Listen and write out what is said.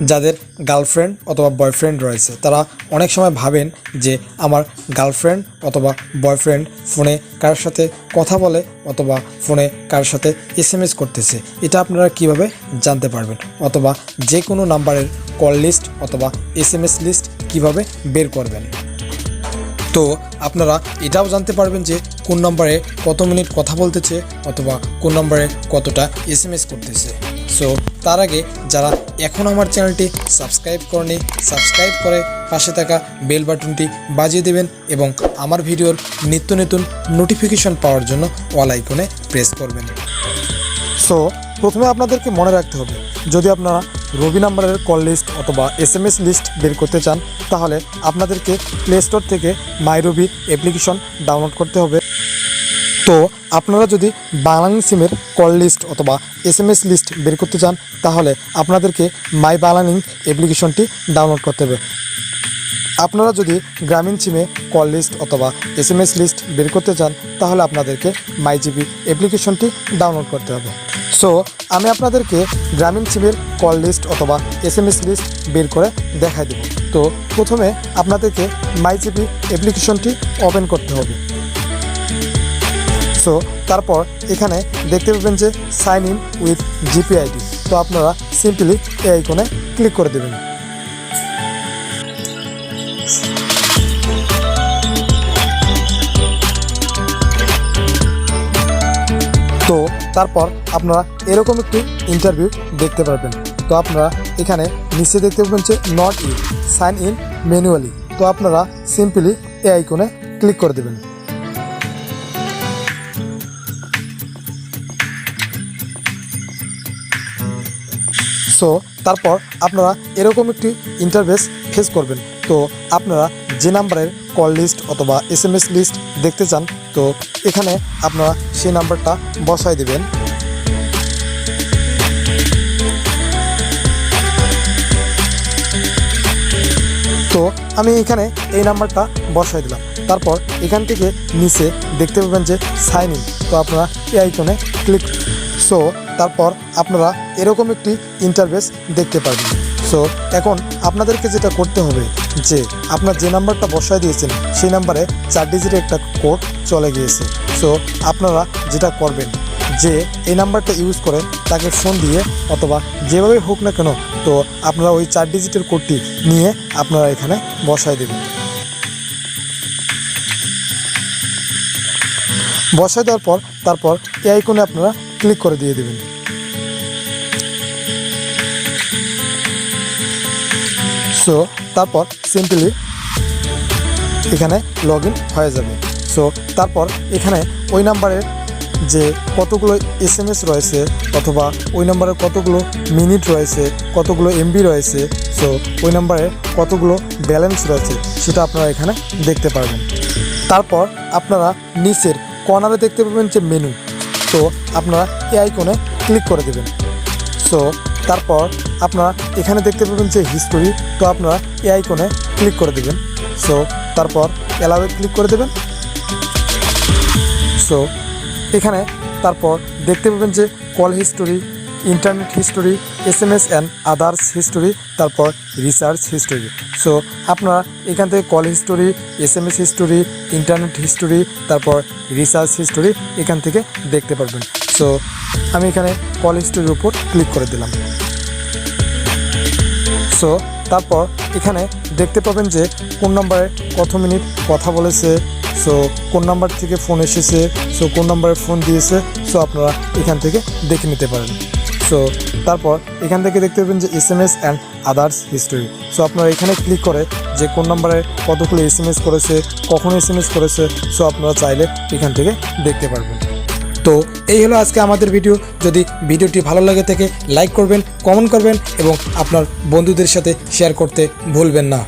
যাদের গার্লফ্রেন্ড অথবা বয়ফ্রেন্ড রয়েছে তারা অনেক সময় ভাবেন যে আমার গার্লফ্রেন্ড অথবা বয়ফ্রেন্ড ফোনে কারোর সাথে কথা বলে অথবা ফোনে কারোর সাথে SMS করতেছে। এটা আপনারা কিভাবে জানতে পারবেন, অথবা যে কোনো নাম্বারের কল লিস্ট অথবা SMS লিস্ট কিভাবে বের করবেন। তো আপনারা এটাও জানতে পারবেন যে কোন নম্বরে কত মিনিট কথা বলতেছে অথবা কোন নম্বরে কতটা SMS করতেছে। সো তার আগে যারা এখন আমার চ্যানেলটি সাবস্ক্রাইব করেনি, সাবস্ক্রাইব করে পাশে থাকা বেল বাটনটি বাজিয়ে দেবেন এবং আমার ভিডিওর নিত্য নতুন নোটিফিকেশন পাওয়ার জন্য অল আইকনে প্রেস করবেন। সো প্রথমে আপনাদেরকে মনে রাখতে হবে, যদি আপনারা রবি নাম্বারের কল লিস্ট অথবা SMS লিস্ট বের করতে চান তাহলে আপনাদেরকে প্লে স্টোর থেকে মাই রবি অ্যাপ্লিকেশন ডাউনলোড করতে হবে। তো আপনারা যদি বাংলালিংক সিমের কল লিস্ট অথবা SMS লিস্ট বের করতে চান তাহলে আপনাদেরকে মাই বাংলালিংক অ্যাপ্লিকেশনটি ডাউনলোড করতে হবে। আপনারা যদি গ্রামীণ সিমে কল লিস্ট অথবা SMS লিস্ট বের করতে চান তাহলে আপনাদেরকে মাই জিবি অ্যাপ্লিকেশনটি ডাউনলোড করতে হবে। সো আমি আপনাদেরকে গ্রামীণ সিমের কল লিস্ট অথবা SMS লিস্ট বের করে দেখাই দেব। তো প্রথমে আপনাদেরকে মাই জিবি অ্যাপ্লিকেশনটি ওপেন করতে হবে। সো তারপর এখানে দেখতে পাবেন যে সাইন ইন উইথ GPID। তো আপনারা সিম্পলি এই আইকনে ক্লিক করে দেবেন। তো তারপর আপনারা এরকম একটি ইন্টারভিউ দেখতে পারবেন। তো আপনারা এখানে নিচে দেখতে পাবেন যে not in sign in manually. তো আপনারা সিম্পলি এই আইকনে ক্লিক করে দেবেন। সো তারপর আপনারা এরকম একটি ইন্টারফেস ফেস করবেন। তো আপনারা যে নাম্বারের কল লিস্ট অথবা SMS লিস্ট দেখতে চান তো এখানে আপনারা সেই নাম্বারটা বসায় দেবেন। তো আমি এখানে এই নাম্বারটা বসায় দিলাম। তারপর এখান থেকে নিচে দেখতে পাবেন যে সাইন ইন। তো আপনারা এই আইকনে ক্লিক। সো তারপর আপনারা এরকম একটি ইন্টারফেস দেখতে পাবেন। সো এখন আপনাদেরকে যেটা করতে হবে যে আপনার যে নাম্বারটা বসায় দিয়েছেন সেই নাম্বারে 4 ডিজিটের একটা কোড চলে গিয়েছে। সো আপনারা যেটা করবেন যে এই নাম্বারটা ইউজ করে তাকে ফোন দিয়ে অথবা যেভাবে হোক না কেন তো আপনারা ওই 4 ডিজিটের কোডটি নিয়ে আপনারা এখানে বসায় দেবেন। বসায় দেওয়ার পর তারপর এই আইকনে আপনারা ক্লিক করে দিয়ে দেবেন। সো তারপর সিম্পলি এখানে লগ ইন হয়ে যাবে। সো তারপর এখানে ওই নাম্বারের যে কতগুলো SMS রয়েছে অথবা ওই নাম্বারের কতগুলো মিনিট রয়েছে, কতগুলো MB রয়েছে, সো ওই নাম্বারে কতগুলো ব্যালেন্স রয়েছে সেটা আপনারা এখানে দেখতে পারবেন। তারপর আপনারা নিচের কর্নারে দেখতে পাবেন যে মেনু। তো আপনারা এই আইকনে ক্লিক করে দেবেন। সো তারপর আপনারা এখানে দেখতে পাবেন যে হিস্টোরি। তো আপনারা এই আইকনে ক্লিক করে দেবেন। সো তারপর অ্যালাউয়ে ক্লিক করে দেবেন। সো এখানে তারপর দেখতে পাবেন যে call history, internet history, SMS and others history, তারপর রিসার্চ হিস্টোরি। সো আপনারা এখান থেকে call history, SMS history, internet history, তারপর রিসার্চ হিস্টোরি এখান থেকে দেখতে পারবেন। সো আমি এখানে কল হিস্টোরির উপর ক্লিক করে দিলাম। সো তারপর এখানে দেখতে পাবেন যে কোন নম্বরে কত মিনিট কথা বলেছে, সো কোন নাম্বার থেকে ফোন এসেছে, সো কোন নাম্বারে ফোন দিয়েছে, সো আপনারা এখান থেকে দেখে নিতে পারেন। সো তারপর এখান থেকে দেখতে পাবেন যে SMS and others history. So আপনারা এখানে ক্লিক করে যে কোন নাম্বারে কতগুলো SMS করেছে, কখন SMS করেছে, সো আপনারা চাইলে এখান থেকে দেখতে পারবেন। তো এই হলো আজকে আমাদের ভিডিও। যদি ভিডিওটি ভালো লাগে থাকে লাইক করবেন, কমেন্ট করবেন এবং আপনার বন্ধুদের সাথে শেয়ার করতে ভুলবেন না।